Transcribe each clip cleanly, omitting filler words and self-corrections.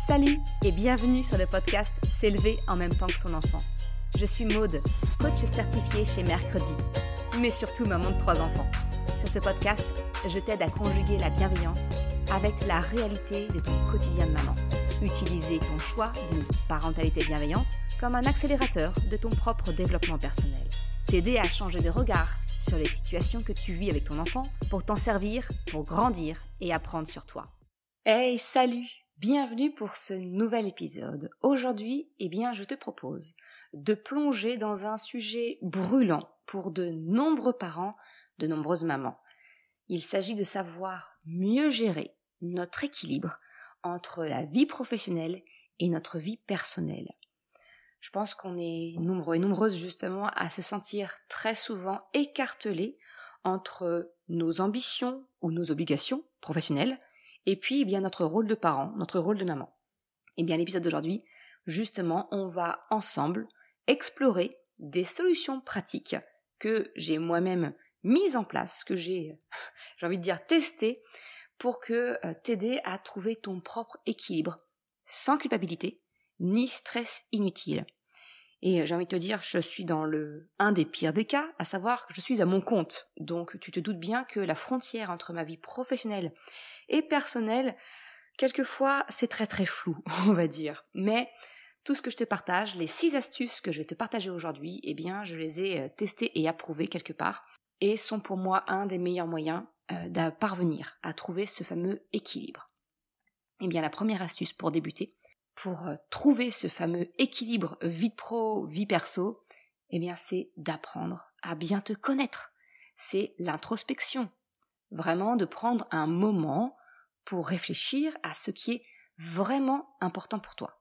Salut et bienvenue sur le podcast S'élever en même temps que son enfant. Je suis Maude, coach certifiée chez Mercredi, mais surtout maman de 3 enfants. Sur ce podcast, je t'aide à conjuguer la bienveillance avec la réalité de ton quotidien de maman. Utiliser ton choix d'une parentalité bienveillante comme un accélérateur de ton propre développement personnel. T'aider à changer de regard sur les situations que tu vis avec ton enfant pour t'en servir, pour grandir et apprendre sur toi. Hey, salut! Bienvenue pour ce nouvel épisode. Aujourd'hui, je te propose de plonger dans un sujet brûlant pour de nombreux parents, de nombreuses mamans. Il s'agit de savoir mieux gérer notre équilibre entre la vie professionnelle et notre vie personnelle. Je pense qu'on est nombreux et nombreuses justement à se sentir très souvent écartelés entre nos ambitions ou nos obligations professionnelles et puis notre rôle de parent, notre rôle de maman. L'épisode d'aujourd'hui, justement, on va ensemble explorer des solutions pratiques que j'ai moi-même mises en place, que j'ai testées pour t'aider à trouver ton propre équilibre sans culpabilité ni stress inutile. Et j'ai envie de te dire, je suis dans un des pires des cas, à savoir que je suis à mon compte. Donc tu te doutes bien que la frontière entre ma vie professionnelle et personnelle, quelquefois, c'est très très flou, on va dire. Mais tout ce que je te partage, les 6 astuces que je vais te partager aujourd'hui, je les ai testées et approuvées quelque part, et sont pour moi un des meilleurs moyens de parvenir à trouver ce fameux équilibre. La première astuce pour débuter, pour trouver ce fameux équilibre vie pro, vie perso, c'est d'apprendre à bien te connaître. C'est l'introspection. Vraiment de prendre un moment pour réfléchir à ce qui est vraiment important pour toi.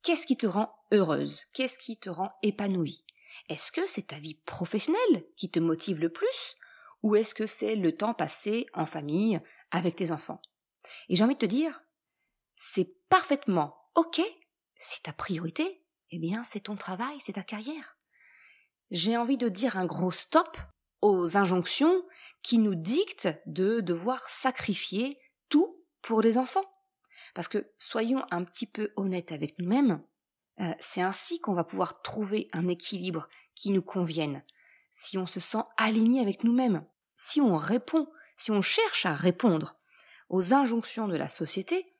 Qu'est-ce qui te rend heureuse? Qu'est-ce qui te rend épanouie? Est-ce que c'est ta vie professionnelle qui te motive le plus? Ou est-ce que c'est le temps passé en famille avec tes enfants? Et j'ai envie de te dire, c'est parfaitement ok si ta priorité, c'est ton travail, c'est ta carrière. J'ai envie de dire un gros stop aux injonctions qui nous dictent de devoir sacrifier tout pour les enfants. Parce que soyons un petit peu honnêtes avec nous-mêmes, c'est ainsi qu'on va pouvoir trouver un équilibre qui nous convienne. Si on se sent aligné avec nous-mêmes, si on cherche à répondre aux injonctions de la société,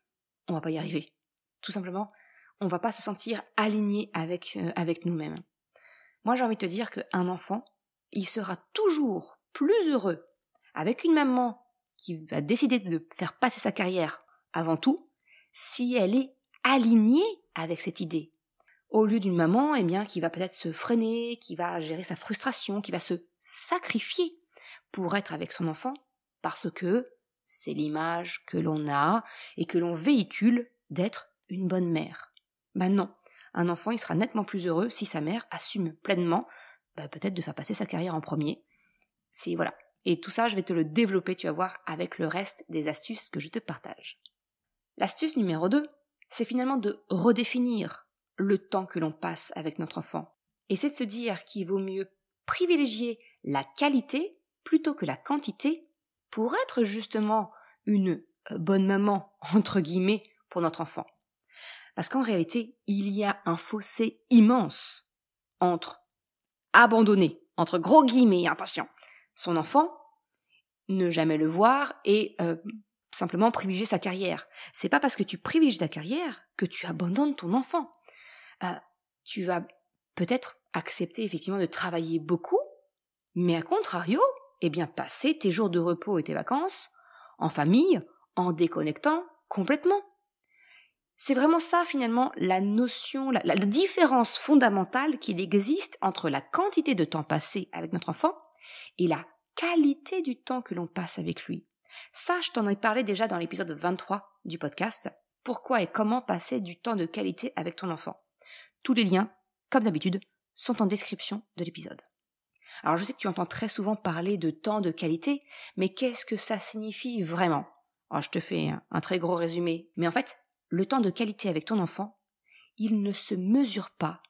on va pas y arriver. Tout simplement, on va pas se sentir aligné avec nous-mêmes. Moi, j'ai envie de te dire qu'un enfant, il sera toujours plus heureux avec une maman qui va décider de faire passer sa carrière avant tout, si elle est alignée avec cette idée. Au lieu d'une maman, qui va peut-être se freiner, qui va gérer sa frustration, qui va se sacrifier pour être avec son enfant, parce que c'est l'image que l'on a et que l'on véhicule d'être une bonne mère. Non, un enfant, il sera nettement plus heureux si sa mère assume pleinement, peut-être de faire passer sa carrière en premier. Voilà. Et tout ça, je vais te le développer, tu vas voir, avec le reste des astuces que je te partage. L'astuce numéro 2, c'est finalement de redéfinir le temps que l'on passe avec notre enfant. Et c'est de se dire qu'il vaut mieux privilégier la qualité plutôt que la quantité pour être justement une bonne maman, entre guillemets, pour notre enfant. Parce qu'en réalité, il y a un fossé immense entre abandonner, entre gros guillemets, attention, son enfant, ne jamais le voir et simplement privilégier sa carrière. C'est pas parce que tu privilégies ta carrière que tu abandonnes ton enfant. Tu vas peut-être accepter effectivement de travailler beaucoup, mais à contrario, passer tes jours de repos et tes vacances en famille, en déconnectant complètement. C'est vraiment ça finalement la notion, la différence fondamentale qu'il existe entre la quantité de temps passé avec notre enfant et la qualité du temps que l'on passe avec lui. Ça, je t'en ai parlé déjà dans l'épisode 23 du podcast. Pourquoi et comment passer du temps de qualité avec ton enfant. Tous les liens, comme d'habitude, sont en description de l'épisode. Alors je sais que tu entends très souvent parler de temps de qualité, mais qu'est-ce que ça signifie vraiment? Alors je te fais un très gros résumé, mais en fait, le temps de qualité avec ton enfant, il ne se mesure pas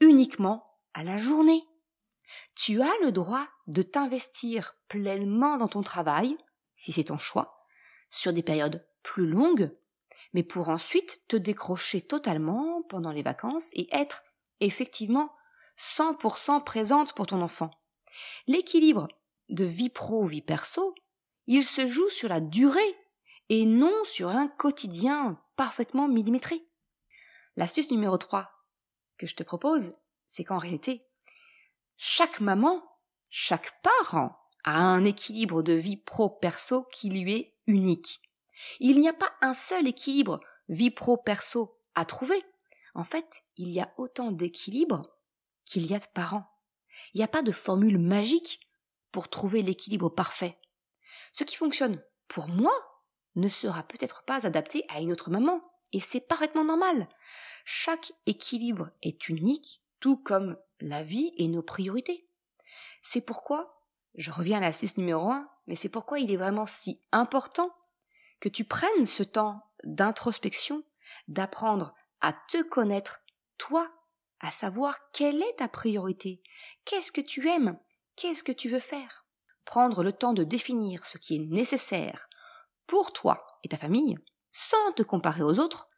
uniquement à la journée. Tu as le droit de t'investir pleinement dans ton travail, si c'est ton choix, sur des périodes plus longues, mais pour ensuite te décrocher totalement pendant les vacances et être effectivement 100% présente pour ton enfant. L'équilibre de vie pro, vie perso, il se joue sur la durée et non sur un quotidien parfaitement millimétré. L'astuce numéro 3 que je te propose, c'est qu'en réalité, chaque maman, chaque parent a un équilibre de vie pro-perso qui lui est unique. Il n'y a pas un seul équilibre vie pro-perso à trouver. En fait, il y a autant d'équilibres qu'il y a de parents. Il n'y a pas de formule magique pour trouver l'équilibre parfait. Ce qui fonctionne pour moi ne sera peut-être pas adapté à une autre maman, et c'est parfaitement normal. Chaque équilibre est unique, tout comme la vie et nos priorités. C'est pourquoi, je reviens à l'astuce numéro 1, mais c'est pourquoi il est vraiment si important que tu prennes ce temps d'introspection, d'apprendre à te connaître, toi, à savoir quelle est ta priorité, qu'est-ce que tu aimes, qu'est-ce que tu veux faire. Prendre le temps de définir ce qui est nécessaire pour toi et ta famille, sans te comparer aux autres,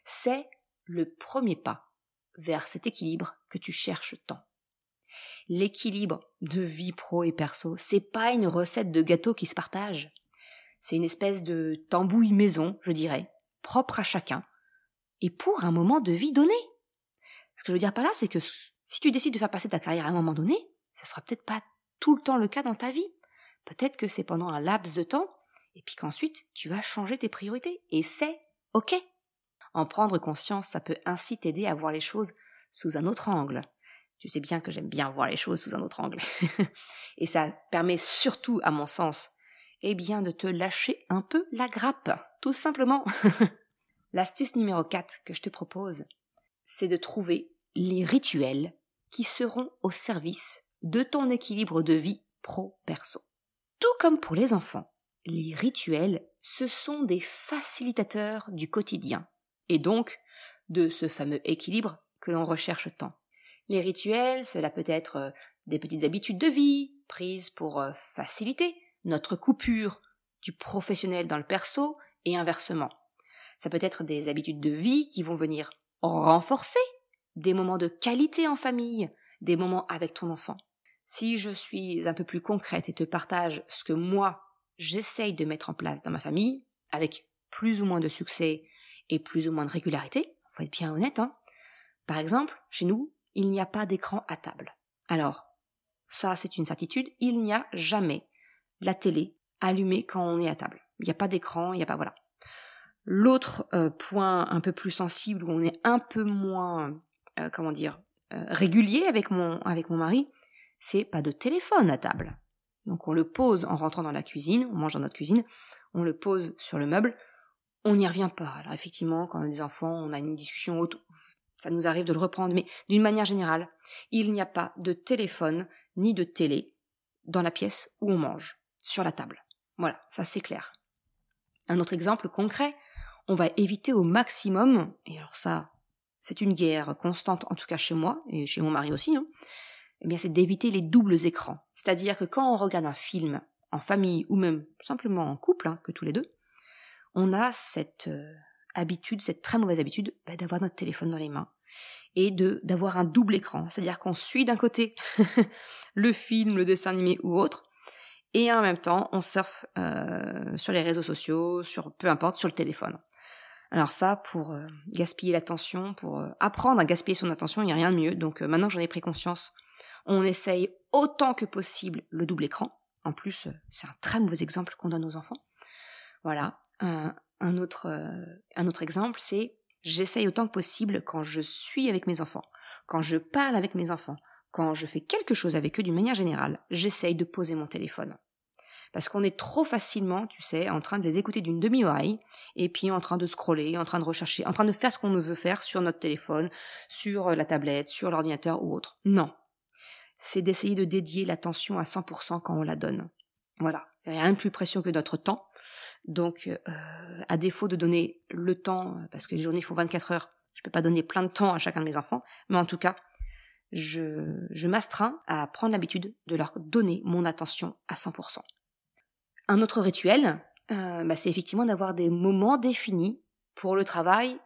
c'est le premier pas vers cet équilibre que tu cherches tant. L'équilibre de vie pro et perso, c'est pas une recette de gâteau qui se partage. C'est une espèce de tambouille maison, je dirais, propre à chacun, et pour un moment de vie donné. Ce que je veux dire par là, c'est que si tu décides de faire passer ta carrière à un moment donné, ce sera peut-être pas tout le temps le cas dans ta vie. Peut-être que c'est pendant un laps de temps, et puis qu'ensuite tu vas changer tes priorités, et c'est ok. En prendre conscience, ça peut ainsi t'aider à voir les choses sous un autre angle. Tu sais bien que j'aime bien voir les choses sous un autre angle. Et ça permet surtout, à mon sens, de te lâcher un peu la grappe, tout simplement. L'astuce numéro 4 que je te propose, c'est de trouver les rituels qui seront au service de ton équilibre de vie pro-perso. Tout comme pour les enfants, les rituels, ce sont des facilitateurs du quotidien, et donc de ce fameux équilibre que l'on recherche tant. Les rituels, cela peut être des petites habitudes de vie, prises pour faciliter notre coupure du professionnel dans le perso et inversement. Ça peut être des habitudes de vie qui vont venir renforcer des moments de qualité en famille, des moments avec ton enfant. Si je suis un peu plus concrète et te partage ce que moi, j'essaye de mettre en place dans ma famille, avec plus ou moins de succès et plus ou moins de régularité, faut être bien honnête, hein. Par exemple, chez nous, il n'y a pas d'écran à table. Alors, ça c'est une certitude, il n'y a jamais la télé allumée quand on est à table. Il n'y a pas d'écran, il n'y a pas, voilà. L'autre point un peu plus sensible, où on est un peu moins, régulier avec mon mari, c'est pas de téléphone à table. Donc on le pose en rentrant dans la cuisine, on mange dans notre cuisine, on le pose sur le meuble, on n'y revient pas. Alors effectivement, quand on a des enfants, on a une discussion haute, ça nous arrive de le reprendre, mais d'une manière générale, il n'y a pas de téléphone ni de télé dans la pièce où on mange, sur la table. Voilà, ça c'est clair. Un autre exemple concret, on va éviter au maximum, et alors ça, c'est une guerre constante, en tout cas chez moi, et chez mon mari aussi, c'est d'éviter les doubles écrans. C'est-à-dire que quand on regarde un film en famille, ou même simplement en couple, que tous les deux, on a cette habitude, cette très mauvaise habitude, d'avoir notre téléphone dans les mains, et d'avoir un double écran, c'est-à-dire qu'on suit d'un côté le film, le dessin animé ou autre, et en même temps, on surfe sur les réseaux sociaux, peu importe, sur le téléphone. Alors ça, pour gaspiller l'attention, pour apprendre à gaspiller son attention, il n'y a rien de mieux. Donc maintenant que j'en ai pris conscience, on essaye autant que possible le double écran. En plus, c'est un très mauvais exemple qu'on donne aux enfants. Voilà. Un autre exemple, c'est j'essaye autant que possible quand je suis avec mes enfants, quand je parle avec mes enfants, quand je fais quelque chose avec eux d'une manière générale, j'essaye de poser mon téléphone. Parce qu'on est trop facilement, tu sais, en train de les écouter d'une demi-oreille, et puis en train de scroller, en train de rechercher, en train de faire ce qu'on veut faire sur notre téléphone, sur la tablette, sur l'ordinateur ou autre. Non. C'est d'essayer de dédier l'attention à 100% quand on la donne. Voilà. Il n'y a rien de plus précieux que notre temps. Donc, à défaut de donner le temps, parce que les journées font 24 heures, je ne peux pas donner plein de temps à chacun de mes enfants, mais en tout cas, je m'astreins à prendre l'habitude de leur donner mon attention à 100%. Un autre rituel, c'est effectivement d'avoir des moments définis pour le travail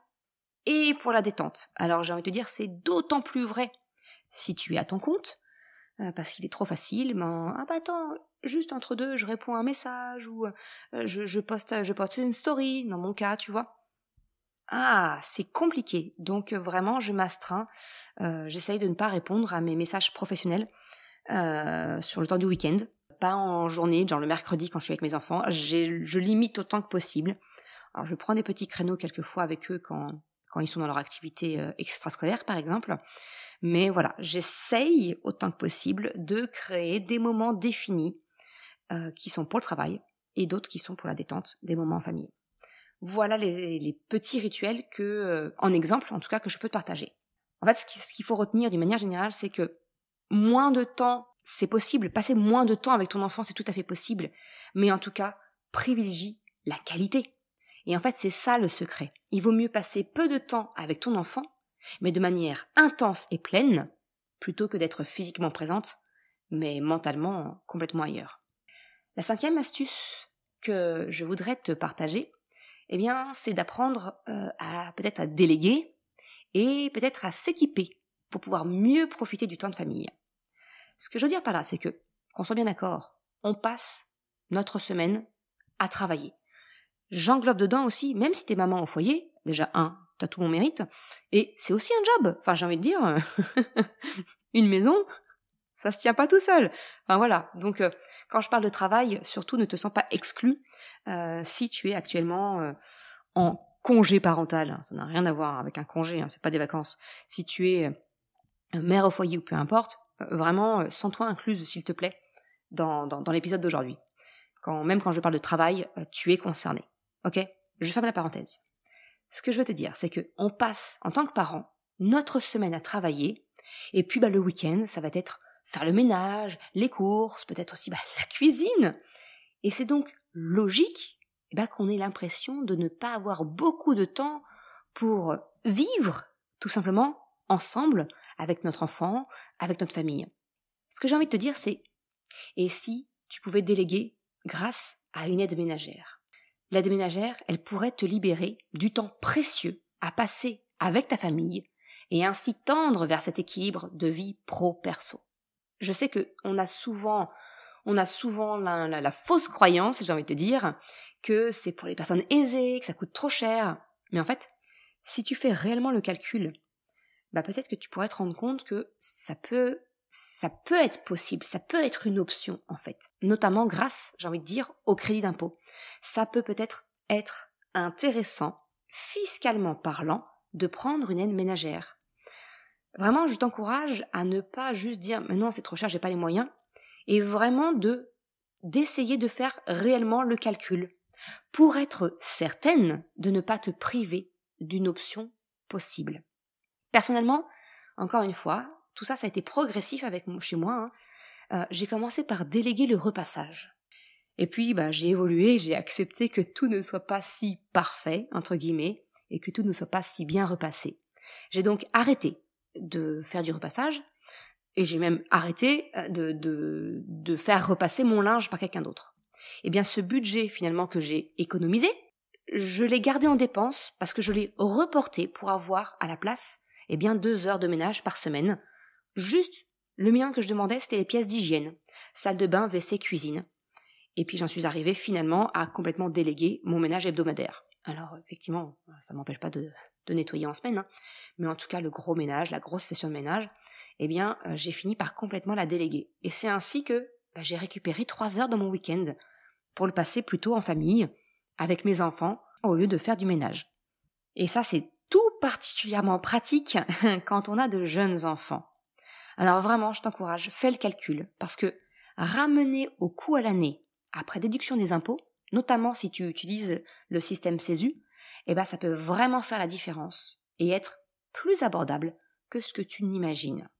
et pour la détente. Alors j'ai envie de te dire, c'est d'autant plus vrai si tu es à ton compte, parce qu'il est trop facile, attends, juste entre deux, je réponds à un message, ou je poste une story, dans mon cas, tu vois. Ah, c'est compliqué, donc vraiment je m'astreins, j'essaye de ne pas répondre à mes messages professionnels sur le temps du week-end, pas en journée, genre le mercredi quand je suis avec mes enfants, je limite autant que possible. Alors je prends des petits créneaux quelquefois avec eux quand ils sont dans leur activité extrascolaire par exemple, mais voilà, j'essaye autant que possible de créer des moments définis qui sont pour le travail et d'autres qui sont pour la détente, des moments en famille. Voilà les petits rituels en exemple en tout cas, que je peux te partager. En fait, ce qu'il faut retenir d'une manière générale, c'est que moins de temps, c'est possible. Passer moins de temps avec ton enfant, c'est tout à fait possible. Mais en tout cas, privilégie la qualité. Et en fait, c'est ça le secret. Il vaut mieux passer peu de temps avec ton enfant, mais de manière intense et pleine, plutôt que d'être physiquement présente, mais mentalement complètement ailleurs. La 5e astuce que je voudrais te partager, c'est d'apprendre peut-être à déléguer et peut-être à s'équiper pour pouvoir mieux profiter du temps de famille. Ce que je veux dire par là, c'est que, qu'on soit bien d'accord, on passe notre semaine à travailler. J'englobe dedans aussi, même si t'es maman au foyer, déjà t'as tout mon mérite, et c'est aussi un job. Enfin, j'ai envie de dire, une maison, ça se tient pas tout seul. Enfin voilà, donc quand je parle de travail, surtout ne te sens pas exclu si tu es actuellement en congé parental. Ça n'a rien à voir avec un congé, c'est pas des vacances. Si tu es mère au foyer ou peu importe, vraiment, sens-toi incluse, s'il te plaît, dans l'épisode d'aujourd'hui. Même quand je parle de travail, tu es concerné. Ok ? Je ferme la parenthèse. Ce que je veux te dire, c'est qu'on passe, en tant que parent, notre semaine à travailler, et puis le week-end, ça va être faire le ménage, les courses, peut-être aussi la cuisine. Et c'est donc logique qu'on ait l'impression de ne pas avoir beaucoup de temps pour vivre, tout simplement, ensemble, avec notre enfant, avec notre famille. Ce que j'ai envie de te dire, c'est, et si tu pouvais déléguer grâce à une aide ménagère ? L'aide ménagère, elle pourrait te libérer du temps précieux à passer avec ta famille et ainsi tendre vers cet équilibre de vie pro-perso. Je sais qu'on a souvent la fausse croyance, j'ai envie de te dire, que c'est pour les personnes aisées, que ça coûte trop cher. Mais en fait, si tu fais réellement le calcul, peut-être que tu pourrais te rendre compte que ça peut être possible, ça peut être une option en fait, notamment grâce, j'ai envie de dire, au crédit d'impôt. Ça peut peut-être être intéressant, fiscalement parlant, de prendre une aide ménagère. Vraiment, je t'encourage à ne pas juste dire « mais non, c'est trop cher, j'ai pas les moyens », et vraiment d'essayer de faire réellement le calcul pour être certaine de ne pas te priver d'une option possible. Personnellement, encore une fois, tout ça a été progressif chez moi. J'ai commencé par déléguer le repassage. Et puis, j'ai évolué, j'ai accepté que tout ne soit pas si parfait, entre guillemets, et que tout ne soit pas si bien repassé. J'ai donc arrêté de faire du repassage, et j'ai même arrêté de faire repasser mon linge par quelqu'un d'autre. Eh bien, ce budget, finalement, que j'ai économisé, je l'ai gardé en dépense parce que je l'ai reporté pour avoir, à la place, 2 heures de ménage par semaine. Juste, le mien que je demandais, c'était les pièces d'hygiène. Salle de bain, WC, cuisine. Et puis j'en suis arrivée finalement à complètement déléguer mon ménage hebdomadaire. Alors effectivement, ça ne m'empêche pas de nettoyer en semaine, mais en tout cas le gros ménage, la grosse session de ménage, j'ai fini par complètement la déléguer. Et c'est ainsi que j'ai récupéré 3 heures dans mon week-end pour le passer plutôt en famille, avec mes enfants, au lieu de faire du ménage. Et ça, c'est tout particulièrement pratique quand on a de jeunes enfants. Alors vraiment, je t'encourage, fais le calcul, parce que ramener au coût à l'année, après déduction des impôts, notamment si tu utilises le système CESU, ça peut vraiment faire la différence et être plus abordable que ce que tu n'imagines.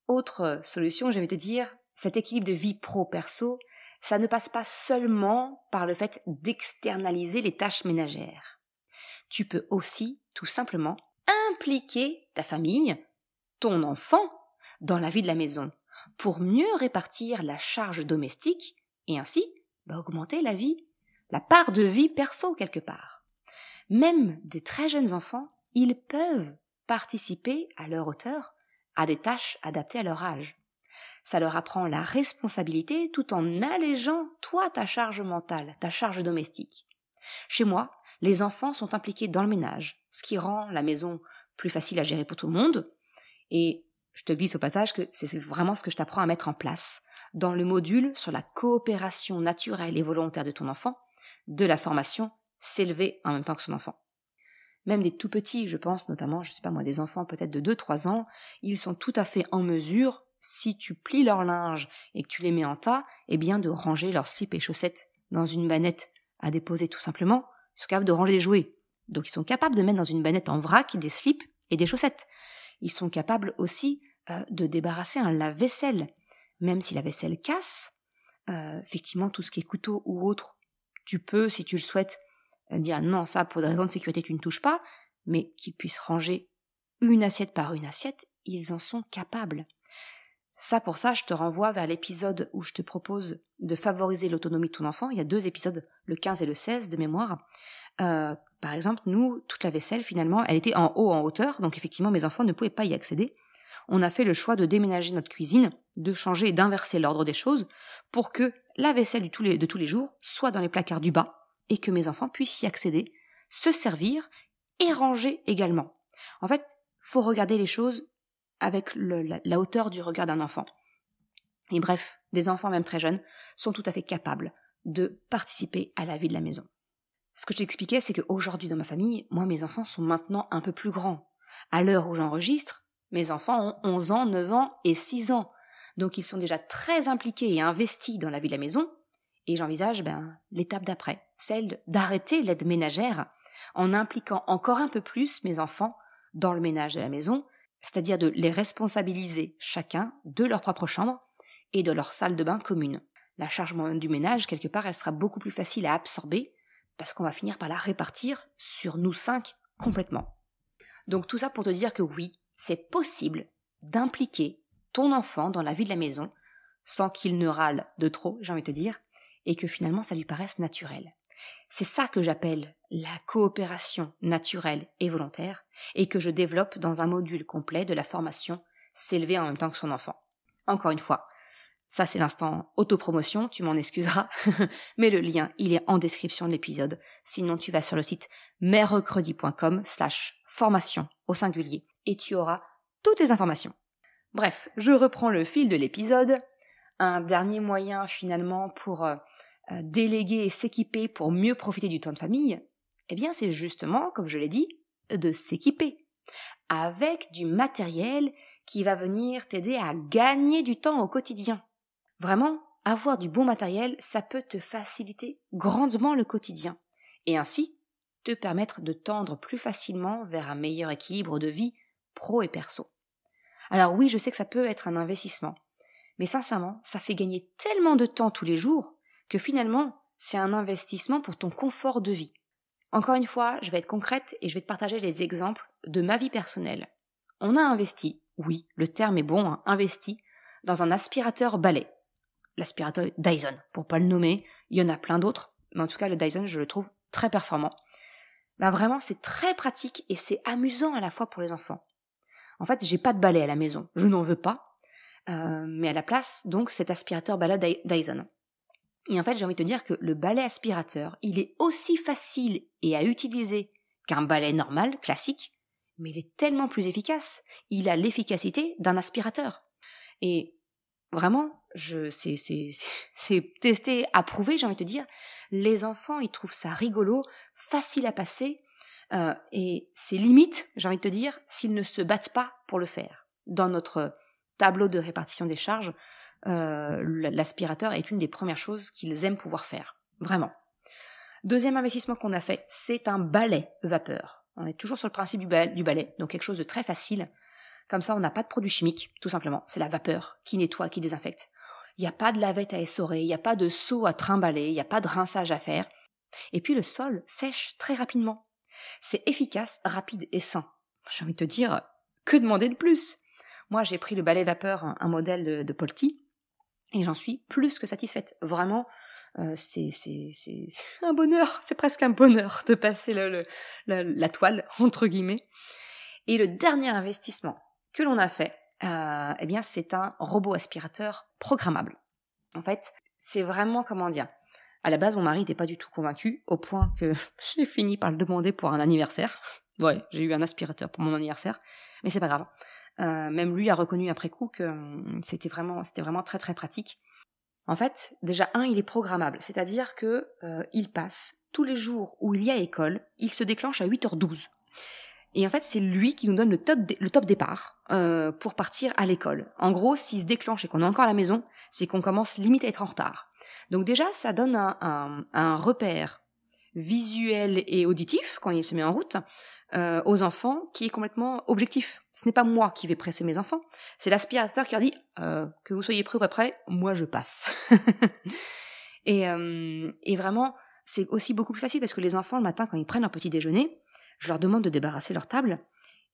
Autre solution, je vais te dire, cet équilibre de vie pro-perso, ça ne passe pas seulement par le fait d'externaliser les tâches ménagères. Tu peux aussi, tout simplement, impliquer ta famille, ton enfant, dans la vie de la maison, pour mieux répartir la charge domestique et ainsi augmenter la part de vie perso quelque part. Même des très jeunes enfants, ils peuvent participer à leur hauteur à des tâches adaptées à leur âge. Ça leur apprend la responsabilité tout en allégeant, toi, ta charge mentale, ta charge domestique. Chez moi, les enfants sont impliqués dans le ménage, ce qui rend la maison plus facile à gérer pour tout le monde. Et je te glisse au passage que c'est vraiment ce que je t'apprends à mettre en place dans le module sur la coopération naturelle et volontaire de ton enfant, de la formation S'élever en même temps que son enfant. Même des tout petits, je pense notamment, des enfants peut-être de 2-3 ans, ils sont tout à fait en mesure, si tu plies leur linge et que tu les mets en tas, de ranger leurs slips et chaussettes dans une bannette à déposer tout simplement. Ils sont capables de ranger les jouets. Donc ils sont capables de mettre dans une bannette en vrac des slips et des chaussettes. Ils sont capables aussi de débarrasser un lave-vaisselle. Même si la vaisselle casse, effectivement tout ce qui est couteau ou autre, tu peux, si tu le souhaites, dire non, ça pour des raisons de sécurité tu ne touches pas, mais qu'ils puissent ranger une assiette par une assiette, ils en sont capables. Ça, pour ça, je te renvoie vers l'épisode où je te propose de favoriser l'autonomie de ton enfant. Il y a 2 épisodes, le 15 et le 16 de mémoire. Par exemple, nous, toute la vaisselle, finalement, elle était en haut, en hauteur, donc effectivement, mes enfants ne pouvaient pas y accéder. On a fait le choix de déménager notre cuisine, de changer et d'inverser l'ordre des choses pour que la vaisselle de tous les jours soit dans les placards du bas et que mes enfants puissent y accéder, se servir et ranger également. En fait, faut regarder les choses avec la hauteur du regard d'un enfant. Et bref, des enfants même très jeunes sont tout à fait capables de participer à la vie de la maison. Ce que je t'expliquais, c'est qu'aujourd'hui dans ma famille, moi mes enfants sont maintenant un peu plus grands. À l'heure où j'enregistre, mes enfants ont 11 ans, 9 ans et 6 ans. Donc ils sont déjà très impliqués et investis dans la vie de la maison. Et j'envisage l'étape d'après, celle d'arrêter l'aide ménagère en impliquant encore un peu plus mes enfants dans le ménage de la maison, c'est-à-dire de les responsabiliser chacun de leur propre chambre et de leur salle de bain commune. La charge du ménage, quelque part, elle sera beaucoup plus facile à absorber parce qu'on va finir par la répartir sur nous 5 complètement. Donc tout ça pour te dire que oui, c'est possible d'impliquer ton enfant dans la vie de la maison sans qu'il ne râle de trop, j'ai envie de te dire, et que finalement ça lui paraisse naturel. C'est ça que j'appelle la coopération naturelle et volontaire et que je développe dans un module complet de la formation S'élever en même temps que son enfant. Encore une fois, ça c'est l'instant autopromotion, tu m'en excuseras, mais le lien il est en description de l'épisode. Sinon tu vas sur le site merrecredi.com/formation au singulier et tu auras toutes les informations. Bref, je reprends le fil de l'épisode. Un dernier moyen finalement pour déléguer et s'équiper pour mieux profiter du temps de famille, c'est justement, comme je l'ai dit, de s'équiper avec du matériel qui va venir t'aider à gagner du temps au quotidien. Vraiment, avoir du bon matériel, ça peut te faciliter grandement le quotidien et ainsi te permettre de tendre plus facilement vers un meilleur équilibre de vie pro et perso. Alors oui, je sais que ça peut être un investissement, mais sincèrement, ça fait gagner tellement de temps tous les jours que finalement, c'est un investissement pour ton confort de vie. Encore une fois, je vais être concrète et je vais te partager les exemples de ma vie personnelle. On a investi, oui, le terme est bon, investi, dans un aspirateur balai. L'aspirateur Dyson, pour pas le nommer, il y en a plein d'autres, mais en tout cas le Dyson, je le trouve très performant. Vraiment, c'est très pratique et c'est amusant à la fois pour les enfants. En fait, j'ai pas de balai à la maison, je n'en veux pas, mais à la place, donc, cet aspirateur balai Dyson. Et en fait, j'ai envie de te dire que le balai aspirateur, il est aussi facile et à utiliser qu'un balai normal, classique, mais il est tellement plus efficace. Il a l'efficacité d'un aspirateur. Et vraiment, c'est testé, approuvé, j'ai envie de te dire. Les enfants, ils trouvent ça rigolo, facile à passer, et c'est limite, j'ai envie de te dire, s'ils ne se battent pas pour le faire. Dans notre tableau de répartition des charges, l'aspirateur est une des premières choses qu'ils aiment pouvoir faire, vraiment. Deuxième investissement qu'on a fait, c'est un balai vapeur. On est toujours sur le principe du balai, donc quelque chose de très facile. Comme ça, on n'a pas de produits chimiques, tout simplement. C'est la vapeur qui nettoie, qui désinfecte. Il n'y a pas de lavette à essorer, il n'y a pas de seau à trimballer, il n'y a pas de rinçage à faire. Et puis le sol sèche très rapidement. C'est efficace, rapide et sain. J'ai envie de te dire, que demander de plus ? Moi, j'ai pris le balai vapeur, un modèle de Polti, et j'en suis plus que satisfaite. Vraiment, c'est un bonheur, c'est presque un bonheur de passer la toile, entre guillemets. Et le dernier investissement que l'on a fait, eh bien, c'est un robot aspirateur programmable. En fait, c'est vraiment, comment dire, à la base, mon mari n'était pas du tout convaincu, au point que j'ai fini par le demander pour un anniversaire. Ouais, j'ai eu un aspirateur pour mon anniversaire, mais c'est pas grave. Même lui a reconnu après coup que c'était vraiment très très pratique. En fait, déjà il est programmable, c'est-à-dire que il passe tous les jours où il y a école, il se déclenche à 8h12. Et en fait, c'est lui qui nous donne le top départ pour partir à l'école. En gros, s'il se déclenche et qu'on est encore à la maison, c'est qu'on commence limite à être en retard. Donc déjà, ça donne un repère visuel et auditif quand il se met en route aux enfants qui est complètement objectif. Ce n'est pas moi qui vais presser mes enfants, c'est l'aspirateur qui leur dit que vous soyez prêts ou pas prêts, moi je passe. et vraiment, c'est aussi beaucoup plus facile parce que les enfants, le matin, quand ils prennent leur petit déjeuner, je leur demande de débarrasser leur table.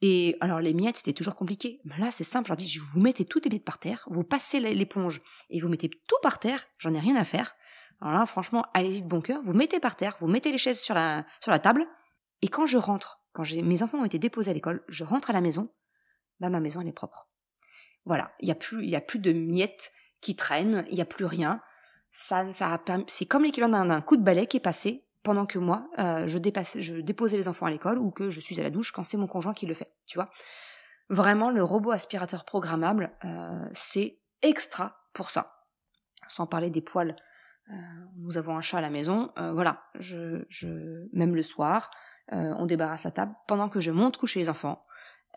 Et alors les miettes, c'était toujours compliqué. Mais là, c'est simple, je leur dis, vous mettez toutes les miettes par terre, vous passez l'éponge et vous mettez tout par terre, j'en ai rien à faire. Alors là, franchement, allez-y de bon cœur, vous mettez par terre, vous mettez les chaises sur la table, et quand je rentre, mes enfants ont été déposés à l'école, je rentre à la maison, bah ma maison elle est propre. Voilà, il y a plus de miettes qui traînent, il y a plus rien. C'est comme l'équivalent d'un coup de balai qui est passé pendant que moi je déposais les enfants à l'école ou que je suis à la douche quand c'est mon conjoint qui le fait, tu vois. Vraiment, le robot aspirateur programmable, c'est extra pour ça. Sans parler des poils. Nous avons un chat à la maison, voilà, même le soir, on débarrasse la table. Pendant que je monte coucher les enfants,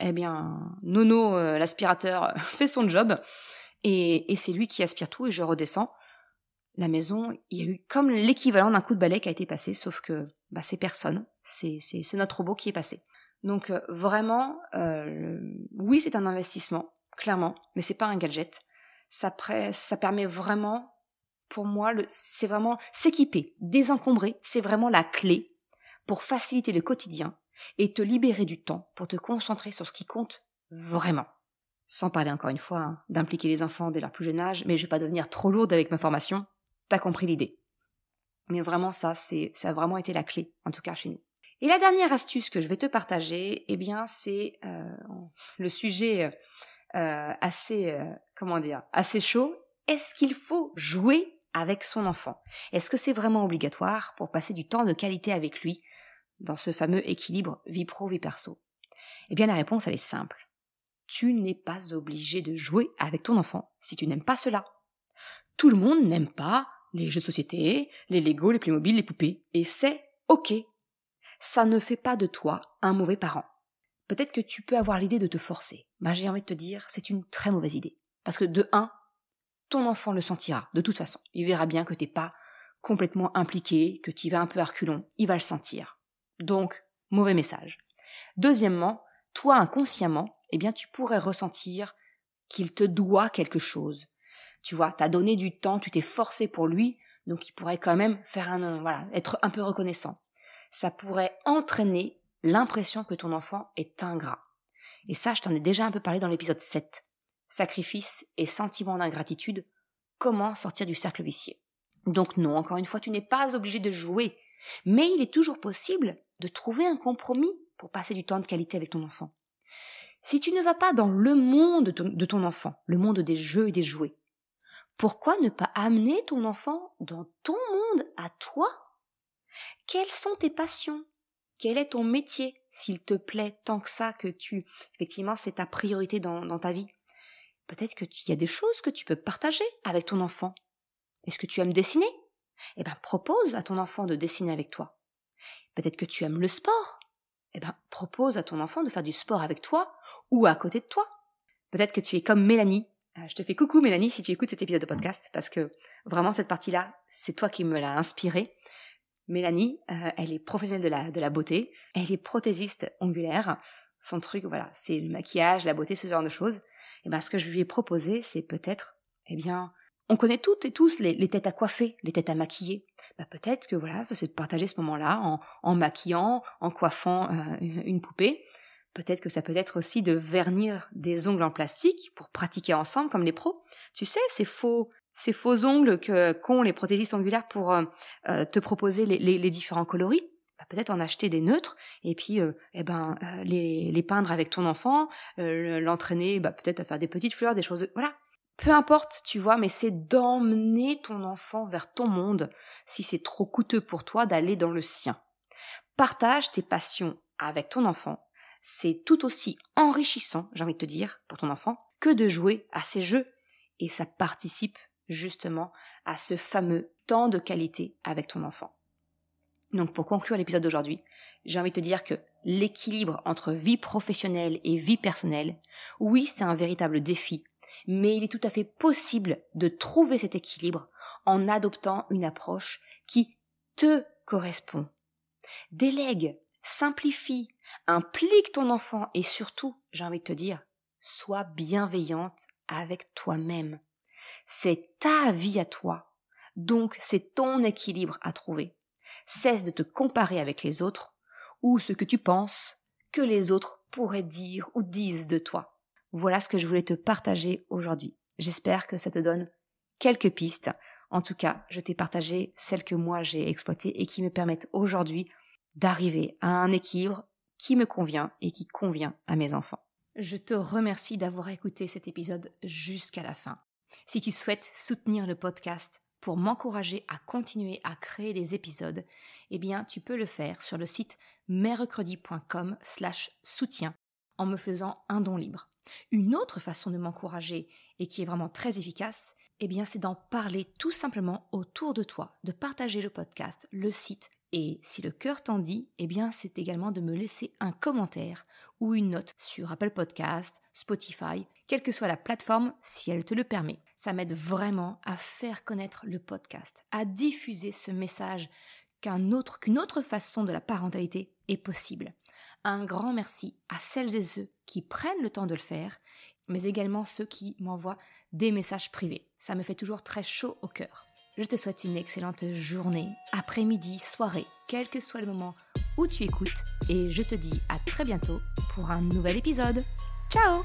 eh bien, Nono, l'aspirateur, fait son job, et c'est lui qui aspire tout, et je redescends. La maison, il y a eu comme l'équivalent d'un coup de balai qui a été passé, sauf que c'est personne, c'est notre robot qui est passé. Donc vraiment, oui, c'est un investissement, clairement, mais c'est pas un gadget. Ça permet vraiment, pour moi, c'est vraiment s'équiper, désencombrer, c'est vraiment la clé pour faciliter le quotidien et te libérer du temps pour te concentrer sur ce qui compte vraiment. Sans parler encore une fois d'impliquer les enfants dès leur plus jeune âge, mais je vais pas devenir trop lourde avec ma formation, t'as compris l'idée. Mais vraiment ça a vraiment été la clé, en tout cas chez nous. Et la dernière astuce que je vais te partager, eh bien c'est le sujet assez chaud. Est-ce qu'il faut jouer avec son enfant? Est-ce que c'est vraiment obligatoire pour passer du temps de qualité avec lui dans ce fameux équilibre vie pro, vie perso? Eh bien la réponse elle est simple. Tu n'es pas obligé de jouer avec ton enfant si tu n'aimes pas cela. Tout le monde n'aime pas les jeux de société, les Lego, les Playmobil, les poupées, et c'est ok. Ça ne fait pas de toi un mauvais parent. Peut-être que tu peux avoir l'idée de te forcer. J'ai envie de te dire, c'est une très mauvaise idée. Parce que de 1, ton enfant le sentira, de toute façon. Il verra bien que t'es pas complètement impliqué, que tu y vas un peu à reculons, il va le sentir. Donc, mauvais message. Deuxièmement, toi inconsciemment, eh bien tu pourrais ressentir qu'il te doit quelque chose. Tu vois, t'as donné du temps, tu t'es forcé pour lui, donc il pourrait quand même être un peu reconnaissant. Ça pourrait entraîner l'impression que ton enfant est ingrat. Et ça, je t'en ai déjà un peu parlé dans l'épisode 7. Sacrifice et sentiment d'ingratitude, comment sortir du cercle vicieux. Donc non, encore une fois, tu n'es pas obligé de jouer, mais il est toujours possible de trouver un compromis pour passer du temps de qualité avec ton enfant. Si tu ne vas pas dans le monde de ton enfant, le monde des jeux et des jouets, pourquoi ne pas amener ton enfant dans ton monde à toi? Quelles sont tes passions? Quel est ton métier, s'il te plaît tant que ça, effectivement, c'est ta priorité dans ta vie? Peut-être qu'il y a des choses que tu peux partager avec ton enfant. Est-ce que tu aimes dessiner? Eh bien, propose à ton enfant de dessiner avec toi. Peut-être que tu aimes le sport. Eh bien, propose à ton enfant de faire du sport avec toi ou à côté de toi. Peut-être que tu es comme Mélanie. Je te fais coucou Mélanie si tu écoutes cet épisode de podcast, parce que vraiment cette partie-là, c'est toi qui me l'as inspirée. Mélanie, elle est professionnelle de la beauté, elle est prothésiste ongulaire. Son truc, voilà, c'est le maquillage, la beauté, ce genre de choses. Et bien, ce que je lui ai proposé, c'est peut-être, on connaît toutes et tous les têtes à coiffer, les têtes à maquiller. Peut-être que c'est de partager ce moment-là en maquillant, en coiffant une poupée. Peut-être que ça peut être aussi de vernir des ongles en plastique pour pratiquer ensemble comme les pros. Tu sais, ces faux Ces faux ongles qu'ont les prothésistes ongulaires pour te proposer les différents coloris, peut-être en acheter des neutres et puis les peindre avec ton enfant, l'entraîner peut-être à faire des petites fleurs, des choses... Voilà, peu importe, tu vois, mais c'est d'emmener ton enfant vers ton monde si c'est trop coûteux pour toi d'aller dans le sien. Partage tes passions avec ton enfant. C'est tout aussi enrichissant, j'ai envie de te dire, pour ton enfant, que de jouer à ces jeux. Et ça participe justement à ce fameux temps de qualité avec ton enfant. Donc pour conclure l'épisode d'aujourd'hui, j'ai envie de te dire que l'équilibre entre vie professionnelle et vie personnelle, oui, c'est un véritable défi, mais il est tout à fait possible de trouver cet équilibre en adoptant une approche qui te correspond. Délègue, simplifie, implique ton enfant et surtout, j'ai envie de te dire, sois bienveillante avec toi-même. C'est ta vie à toi, donc c'est ton équilibre à trouver. Cesse de te comparer avec les autres ou ce que tu penses que les autres pourraient dire ou disent de toi. Voilà ce que je voulais te partager aujourd'hui. J'espère que ça te donne quelques pistes. En tout cas, je t'ai partagé celles que moi j'ai exploitées et qui me permettent aujourd'hui d'arriver à un équilibre qui me convient et qui convient à mes enfants. Je te remercie d'avoir écouté cet épisode jusqu'à la fin. Si tu souhaites soutenir le podcast pour m'encourager à continuer à créer des épisodes, eh bien tu peux le faire sur le site mercredi.com/soutien en me faisant un don libre. Une autre façon de m'encourager et qui est vraiment très efficace, eh bien c'est d'en parler tout simplement autour de toi, de partager le podcast, le site. Et si le cœur t'en dit, eh bien c'est également de me laisser un commentaire ou une note sur Apple Podcast, Spotify, quelle que soit la plateforme si elle te le permet. Ça m'aide vraiment à faire connaître le podcast, à diffuser ce message qu'une autre façon de la parentalité est possible. Un grand merci à celles et ceux qui prennent le temps de le faire, mais également ceux qui m'envoient des messages privés. Ça me fait toujours très chaud au cœur. Je te souhaite une excellente journée, après-midi, soirée, quel que soit le moment où tu écoutes, et je te dis à très bientôt pour un nouvel épisode. Ciao!